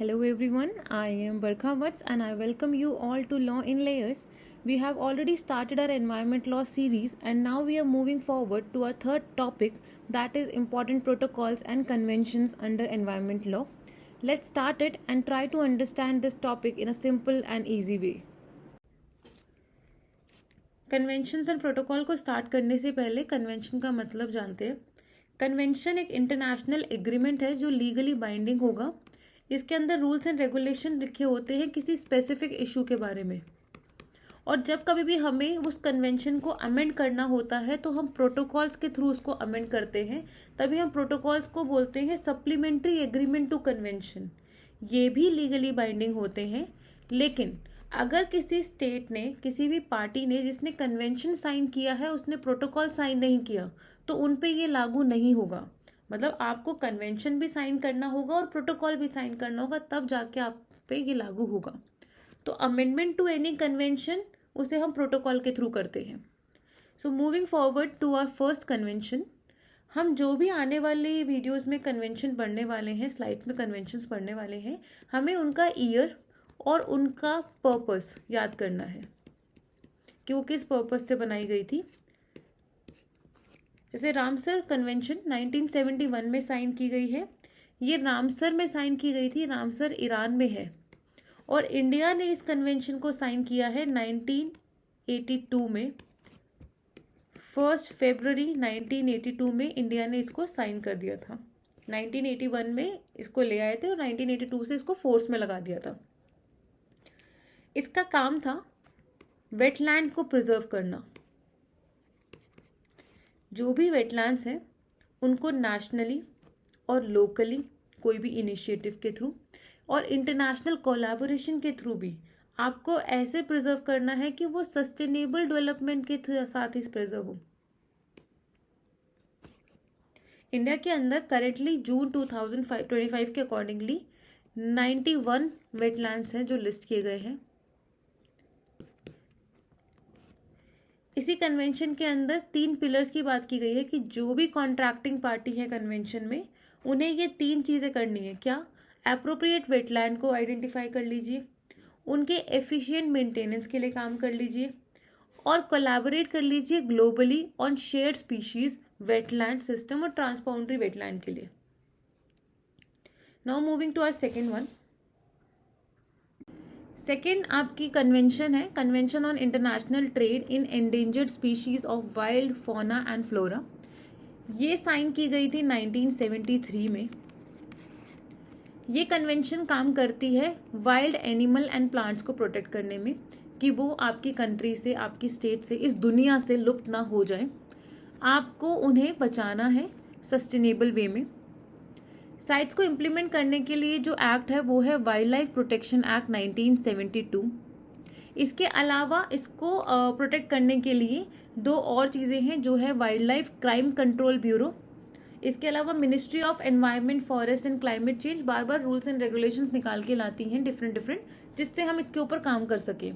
Hello everyone, I am Barkha Vats and I welcome you all to Law in Layers. We have already started our environment law series and now we are moving forward to our third topic, that is important protocols and conventions under environment law. Let's start it and try to understand this topic in a simple and easy way. Conventions and protocol को start करने से पहले convention का मतलब जानते हैं। Convention एक international agreement है जो लीगली बाइंडिंग होगा। इसके अंदर रूल्स एंड रेगुलेशन लिखे होते हैं किसी स्पेसिफिक इशू के बारे में, और जब कभी भी हमें उस कन्वेंशन को अमेंड करना होता है तो हम प्रोटोकॉल्स के थ्रू उसको अमेंड करते हैं। तभी हम प्रोटोकॉल्स को बोलते हैं सप्लीमेंट्री एग्रीमेंट टू कन्वेंशन। ये भी लीगली बाइंडिंग होते हैं, लेकिन अगर किसी स्टेट ने, किसी भी पार्टी ने जिसने कन्वेंशन साइन किया है उसने प्रोटोकॉल साइन नहीं किया तो उन पे ये लागू नहीं होगा। मतलब आपको कन्वेंशन भी साइन करना होगा और प्रोटोकॉल भी साइन करना होगा, तब जाके आप पे ये लागू होगा। तो अमेंडमेंट टू एनी कन्वेंशन उसे हम प्रोटोकॉल के थ्रू करते हैं। So moving forward to our first convention, हम जो भी आने वाले वीडियोस में कन्वेंशन पढ़ने वाले हैं, स्लाइड में कन्वेंशंस पढ़ने वाले हैं, हमें उनका ईयर और उनका पर्पस याद करना है कि वो किस पर्पस से बनाई गई थी। जैसे रामसर कन्वेंशन 1971 में साइन की गई है। ये रामसर में साइन की गई थी, रामसर ईरान में है, और इंडिया ने इस कन्वेंशन को साइन किया है 1982 में। 1 फरवरी 1982 में इंडिया ने इसको साइन कर दिया था। 1981 में इसको ले आए थे और 1982 से इसको फोर्स में लगा दिया था। इसका काम था वेटलैंड को प्रिजर्व करना। जो भी वेटलैंड्स हैं उनको नेशनली और लोकली कोई भी इनिशिएटिव के थ्रू और इंटरनेशनल कोलैबोरेशन के थ्रू भी आपको ऐसे प्रिजर्व करना है कि वो सस्टेनेबल डेवलपमेंट के साथ ही प्रिजर्व हो। इंडिया के अंदर करेंटली जून 2025 के अकॉर्डिंगली 91 वेटलैंड्स हैं जो लिस्ट किए गए हैं। इसी कन्वेंशन के अंदर 3 पिलर्स की बात की गई है कि जो भी कॉन्ट्रैक्टिंग पार्टी है कन्वेंशन में, उन्हें ये 3 चीज़ें करनी है। क्या? एप्रोप्रिएट वेटलैंड को आइडेंटिफाई कर लीजिए, उनके एफिशिएंट मेंटेनेंस के लिए काम कर लीजिए, और कोलैबोरेट कर लीजिए globally on shared species wetland system और ट्रांसबाउंडरी वेटलैंड के लिए। Now moving to our second one. Second आपकी कन्वेंशन है convention on international trade in endangered species of wild fauna and flora. ये साइन की गई थी 1973 में। ये कन्वेंशन काम करती है वाइल्ड एनिमल एंड प्लांट्स को प्रोटेक्ट करने में, कि वो आपकी कंट्री से, आपकी स्टेट से, इस दुनिया से लुप्त ना हो जाए। आपको उन्हें बचाना है सस्टेनेबल वे में। साइट्स को इम्प्लीमेंट करने के लिए जो एक्ट है वो है वाइल्ड लाइफ प्रोटेक्शन एक्ट 1972। इसके अलावा इसको प्रोटेक्ट करने के लिए 2 और चीज़ें हैं, जो है wild life crime control bureau. इसके अलावा ministry of environment, forest and climate change bar bar rules and regulations निकाल के लाती हैं डिफरेंट, जिससे हम इसके ऊपर काम कर सकें।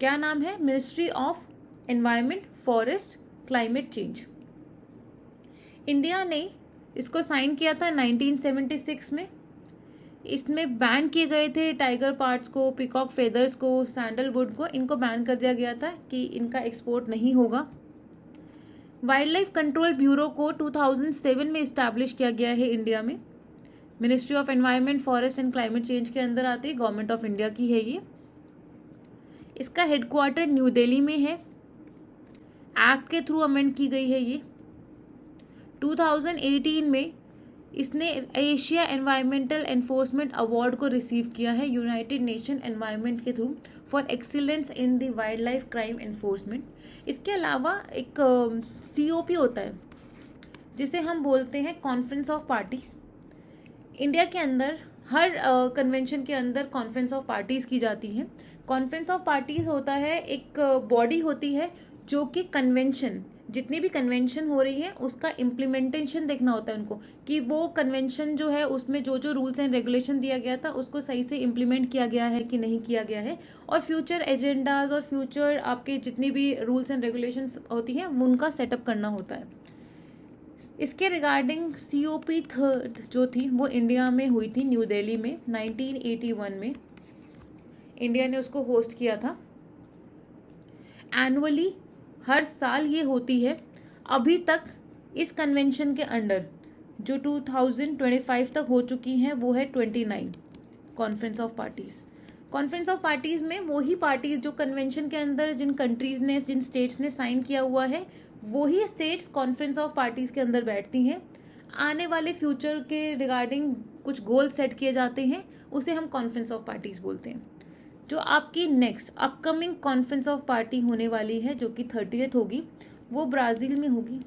क्या नाम है? Ministry of environment, forest, climate change. India ने इसको साइन किया था 1976 में। इसमें बैन किए गए थे टाइगर पार्ट्स को, पिकॉक फेदर्स को, सैंडलवुड को, इनको बैन कर दिया गया था कि इनका एक्सपोर्ट नहीं होगा। वाइल्ड लाइफ कंट्रोल ब्यूरो को 2007 में इस्टेब्लिश किया गया है इंडिया में। Ministry of environment, forest and climate change के अंदर आती है, गवर्नमेंट ऑफ इंडिया की है ये। इसका हेडक्वार्टर न्यू दिल्ली में है। एक्ट के थ्रू अमेंड की गई है ये। 2018 में इसने एशिया एनवायरमेंटल एनफोर्समेंट अवार्ड को रिसीव किया है यूनाइटेड नेशन एनवायरनमेंट के through for excellence in the wild life crime enforcement. इसके अलावा एक COP होता है जिसे हम बोलते हैं कॉन्फ्रेंस ऑफ पार्टीज। इंडिया के अंदर हर कन्वेंशन के अंदर कॉन्फ्रेंस ऑफ पार्टीज़ की जाती हैं। कॉन्फ्रेंस ऑफ पार्टीज़ होता है, एक बॉडी होती है जो कि कन्वेंशन, जितनी भी कन्वेंशन हो रही है उसका इम्प्लीमेंटेशन देखना होता है उनको, कि वो कन्वेंशन जो है उसमें जो जो रूल्स एंड रेगुलेशन दिया गया था उसको सही से इम्प्लीमेंट किया गया है कि नहीं किया गया है, और फ्यूचर एजेंडाज और फ्यूचर आपके जितनी भी रूल्स एंड रेगुलेशंस होती हैं उनका सेटअप करना होता है। इसके रिगार्डिंग COP थर्ड जो थी वो इंडिया में हुई थी, न्यू दिल्ली में 1981 में इंडिया ने उसको होस्ट किया था। एनुअली हर साल ये होती है। अभी तक इस कन्वेंशन के अंडर जो 2025 तक हो चुकी हैं वो है 29 conference of parties. Conference of parties में वही पार्टीज जो कन्वेंशन के अंदर जिन कंट्रीज़ ने, जिन स्टेट्स ने साइन किया हुआ है, वही स्टेट्स कॉन्फ्रेंस ऑफ पार्टीज़ के अंदर बैठती हैं। आने वाले फ्यूचर के रिगार्डिंग कुछ गोल सेट किए जाते हैं, उसे हम कॉन्फ्रेंस ऑफ पार्टीज़ बोलते हैं। जो आपकी next upcoming conference of party होने वाली है जो कि 30th होगी, वो ब्राज़ील में होगी।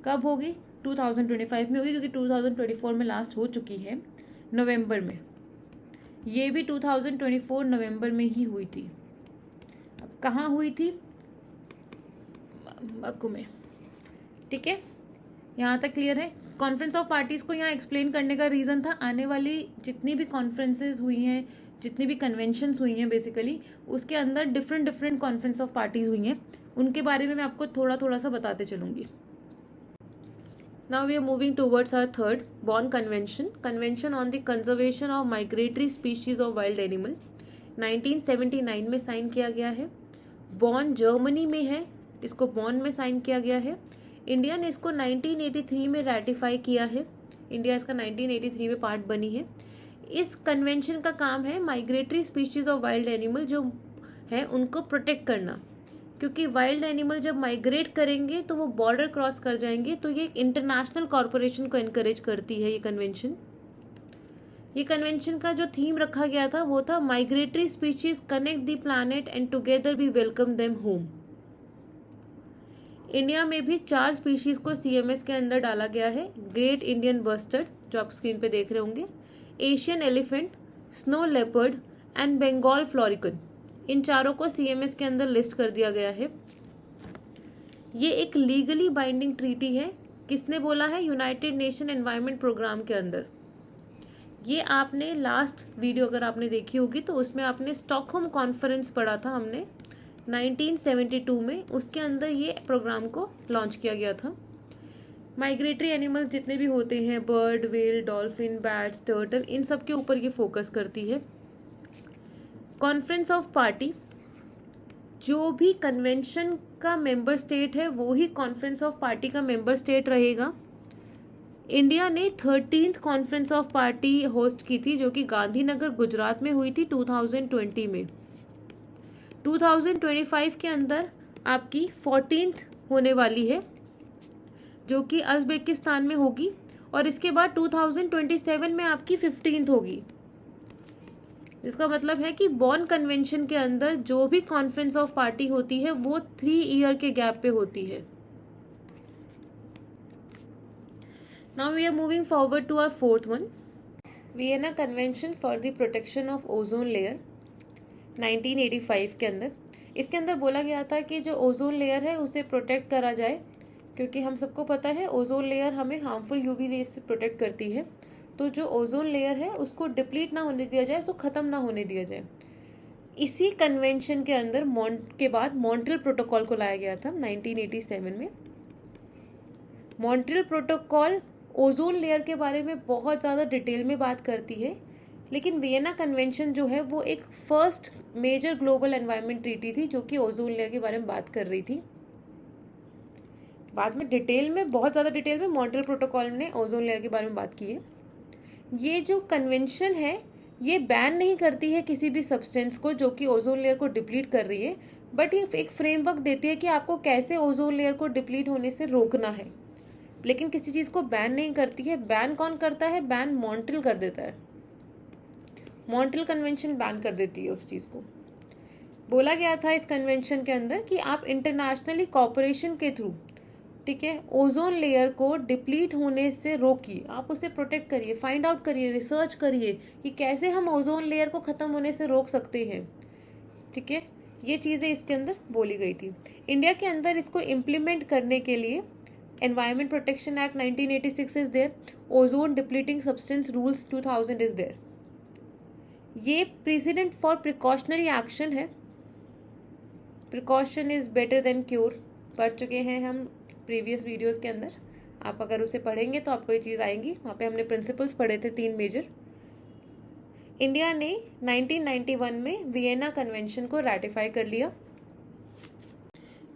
कब होगी? 2025 में होगी, क्योंकि 2024 में लास्ट हो चुकी है नवंबर में। ये भी 2024 नवंबर में ही हुई थी। अब कहाँ हुई थी? बाकू में। ठीक है, यहाँ तक क्लियर है। कॉन्फ्रेंस ऑफ पार्टीज़ को यहाँ एक्सप्लेन करने का रीज़न था, आने वाली जितनी भी कॉन्फ्रेंसेज हुई हैं, जितनी भी कन्वेंशंस हुई हैं बेसिकली, उसके अंदर डिफरेंट कॉन्फ्रेंस ऑफ पार्टीज़ हुई हैं, उनके बारे में मैं आपको थोड़ा सा बताते चलूँगी। Now we are moving towards our third, Bonn Convention, Convention on the Conservation of Migratory Species of Wild Animal, 1979 में साइन किया गया है। बॉन जर्मनी में है, इसको बॉन में साइन किया गया है। इंडिया ने इसको 1983 में रेटिफाई किया है। इंडिया इसका 1983 में पार्ट बनी है। इस कन्वेंशन का काम है migratory species of wild animal जो है उनको प्रोटेक्ट करना, क्योंकि वाइल्ड एनिमल जब माइग्रेट करेंगे तो वो बॉर्डर क्रॉस कर जाएंगे, तो ये एक इंटरनेशनल कॉरपोरेशन को इनकरेज करती है ये कन्वेंशन। ये कन्वेंशन का जो थीम रखा गया था वो था migratory species connect the planet and together we welcome them home. India में भी 4 स्पीशीज को CMS के अंदर डाला गया है। ग्रेट इंडियन बस्टर्ड जो आप स्क्रीन पे देख रहे होंगे, Asian elephant, snow leopard and Bengal florican, इन चारों को CMS के अंदर लिस्ट कर दिया गया है। ये एक लीगली बाइंडिंग ट्रीटी है। किसने बोला है? यूनाइटेड नेशन एनवायरनमेंट प्रोग्राम के अंदर। ये आपने लास्ट वीडियो अगर आपने देखी होगी तो उसमें आपने स्टॉकहोम कॉन्फ्रेंस पढ़ा था हमने 1972 में, उसके अंदर ये प्रोग्राम को लॉन्च किया गया था। माइग्रेटरी एनिमल्स जितने भी होते हैं, bird, whale, dolphin, bats, turtle, इन सब के ऊपर ये फोकस करती है। कॉन्फ्रेंस ऑफ पार्टी, जो भी कन्वेंशन का मेंबर स्टेट है वो ही कॉन्फ्रेंस ऑफ पार्टी का मेंबर स्टेट रहेगा। इंडिया ने 13th conference of party host की थी जो कि गांधीनगर गुजरात में हुई थी 2020 में। 2025 के अंदर आपकी 14th होने वाली है जो कि उज़्बेकिस्तान में होगी, और इसके बाद 2027 में आपकी 15th होगी। इसका मतलब है कि बॉन कन्वेंशन के अंदर जो भी कॉन्फ्रेंस ऑफ पार्टी होती है वो 3 ईयर के गैप पे होती है। Now we are moving forward to our 4th one, Vienna convention for the protection of ozone layer 1985 के अंदर। इसके अंदर बोला गया था कि जो ओजोन लेयर है उसे प्रोटेक्ट करा जाए, क्योंकि हम सबको पता है ओजोन लेयर हमें हार्मफुल UV रेज से प्रोटेक्ट करती है। तो जो ओजोन लेयर है उसको डिप्लीट ना होने दिया जाए, उसको ख़त्म ना होने दिया जाए। इसी कन्वेंशन के अंदर के बाद मॉन्ट्रियल प्रोटोकॉल को लाया गया था 1987 में। मॉन्ट्रियल प्रोटोकॉल ओजोन लेयर के बारे में बहुत ज़्यादा डिटेल में बात करती है, लेकिन वियना कन्वेंशन जो है वो एक first major global environment treaty थी जो कि ओजोन लेयर के बारे में बात कर रही थी। बाद में डिटेल में, बहुत ज़्यादा डिटेल में मॉन्ट्रियल प्रोटोकॉल ने ओजोन लेयर के बारे में बात की है। ये जो कन्वेंशन है ये बैन नहीं करती है किसी भी सब्सटेंस को जो कि ओजोन लेयर को डिप्लीट कर रही है, बट ये एक फ्रेमवर्क देती है कि आपको कैसे ओजोन लेयर को डिप्लीट होने से रोकना है, लेकिन किसी चीज़ को बैन नहीं करती है। बैन कौन करता है? बैन मॉन्ट्रियल कर देता है। मॉन्ट्रियल कन्वेंशन बैन कर देती है उस चीज़ को। बोला गया था इस कन्वेंशन के अंदर कि आप इंटरनेशनली कॉपरेशन के थ्रू, ठीक है, ओजोन लेयर को डिप्लीट होने से रोकिए, आप उसे प्रोटेक्ट करिए, फाइंड आउट करिए, रिसर्च करिए कि कैसे हम ओजोन लेयर को ख़त्म होने से रोक सकते हैं। ठीक है, ये चीज़ें इसके अंदर बोली गई थी। इंडिया के अंदर इसको इम्प्लीमेंट करने के लिए environment protection act 1986 is there, ozone depleting substance rules 2000 is there. ये प्रेसिडेंट फॉर प्रिकॉशनरी एक्शन है। Precaution is better than cure. पढ़ चुके हैं हम प्रीवियस वीडियोस के अंदर। आप अगर उसे पढ़ेंगे तो आपको ये चीज़ आएंगी। वहाँ पे हमने प्रिंसिपल्स पढ़े थे 3 मेजर। इंडिया ने 1991 में वियना कन्वेंशन को रैटिफाई कर लिया।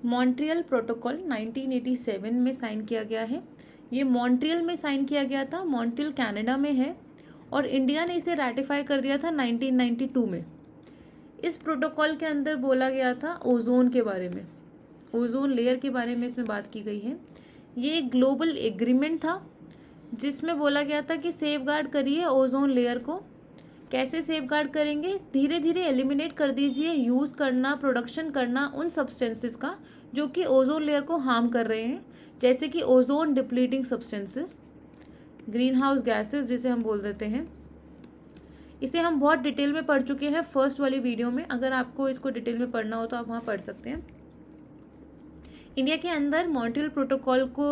मॉन्ट्रियल प्रोटोकॉल 1987 में साइन किया गया है। ये मॉन्ट्रियल में साइन किया गया था, मॉन्ट्रियल कनाडा में है, और इंडिया ने इसे रैटिफाई कर दिया था 1992 में। इस प्रोटोकॉल के अंदर बोला गया था ओजोन के बारे में, ओजोन लेयर के बारे में इसमें बात की गई है। ये एक ग्लोबल एग्रीमेंट था जिसमें बोला गया था कि सेफगार्ड करिए ओजोन लेयर को। कैसे सेफगार्ड करेंगे? धीरे धीरे एलिमिनेट कर दीजिए यूज़ करना, प्रोडक्शन करना उन सब्सटेंसेस का जो कि ओजोन लेयर को हार्म कर रहे हैं, जैसे कि ozone depleting substances, green house gases जिसे हम बोल देते हैं। इसे हम बहुत डिटेल में पढ़ चुके हैं फर्स्ट वाली वीडियो में। अगर आपको इसको डिटेल में पढ़ना हो तो आप वहाँ पढ़ सकते हैं। इंडिया के अंदर मॉन्ट्रियल प्रोटोकॉल को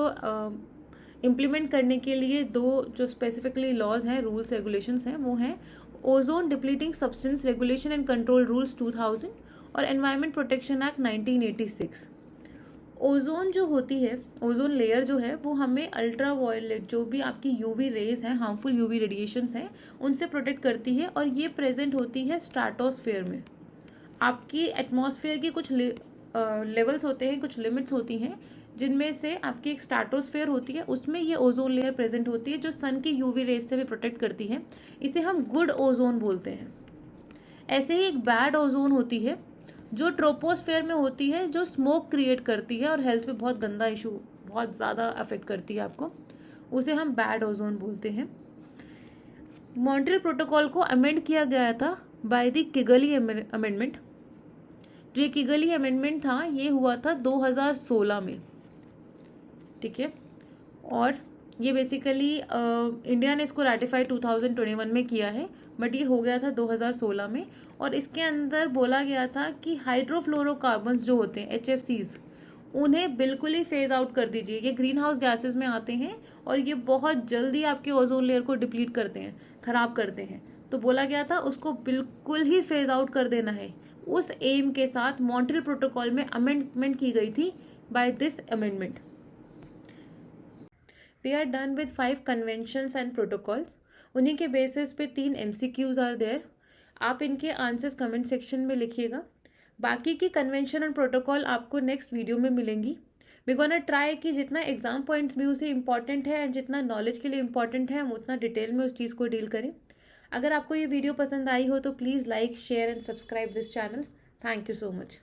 इम्प्लीमेंट करने के लिए 2 जो स्पेसिफिकली लॉज हैं, रूल्स रेगुलेशंस हैं, वो हैं ozone depleting substance regulation and control rules 2000 और एनवायरनमेंट प्रोटेक्शन एक्ट 1986। ओजोन जो होती है, ओजोन लेयर जो है, वो हमें अल्ट्रा वायलेट जो भी आपकी यूवी रेज हैं, हार्मफुल यूवी रेडिएशंस हैं, उनसे प्रोटेक्ट करती है। और ये प्रेजेंट होती है स्ट्राटोस्फेयर में। आपकी एटमॉस्फेयर की कुछ लेवल्स होते हैं, कुछ लिमिट्स होती हैं, जिनमें से आपकी एक स्ट्राटोस्फेयर होती है, उसमें ये ओजोन लेयर प्रेजेंट होती है जो सन की यूवी रेज से भी प्रोटेक्ट करती है। इसे हम गुड ओजोन बोलते हैं। ऐसे ही एक बैड ओजोन होती है जो ट्रोपोस्फेयर में होती है, जो स्मोक क्रिएट करती है और हेल्थ पे बहुत गंदा इशू, बहुत ज़्यादा अफेक्ट करती है आपको। उसे हम बैड ओजोन बोलते हैं। मॉन्ट्रियल प्रोटोकॉल को अमेंड किया गया था बाय द किगली अमेंडमेंट। जो ये किगली अमेंडमेंट था ये हुआ था 2016 में, ठीक है। और ये बेसिकली इंडिया ने इसको रैटिफाई 2021 में किया है, बट ये हो गया था 2016 में। और इसके अंदर बोला गया था कि हाइड्रोफ्लोरोकार्बन्स जो होते हैं HFCs, उन्हें बिल्कुल ही फेज आउट कर दीजिए। ये ग्रीन हाउस गैसेज में आते हैं और ये बहुत जल्दी आपके ओजोन लेयर को डिप्लीट करते हैं, ख़राब करते हैं। तो बोला गया था उसको बिल्कुल ही फेज आउट कर देना है। उस एम के साथ मॉन्ट्रियल प्रोटोकॉल में अमेंडमेंट की गई थी by this amendment. We are done with 5 conventions and protocols. उन्हीं के बेसिस पे 3 MCQs आर देयर। आप इनके आंसर्स कमेंट सेक्शन में लिखिएगा। बाकी की कन्वेंशन एंड प्रोटोकॉल आपको नेक्स्ट वीडियो में मिलेंगी। वी गोना ट्राई कि जितना एग्जाम पॉइंट्स भी उसे इंपॉर्टेंट है एंड जितना नॉलेज के लिए इंपॉर्टेंट है हम उतना डिटेल में उस चीज़ को डील करें। अगर आपको ये वीडियो पसंद आई हो तो please like, share and subscribe this channel. Thank you so much.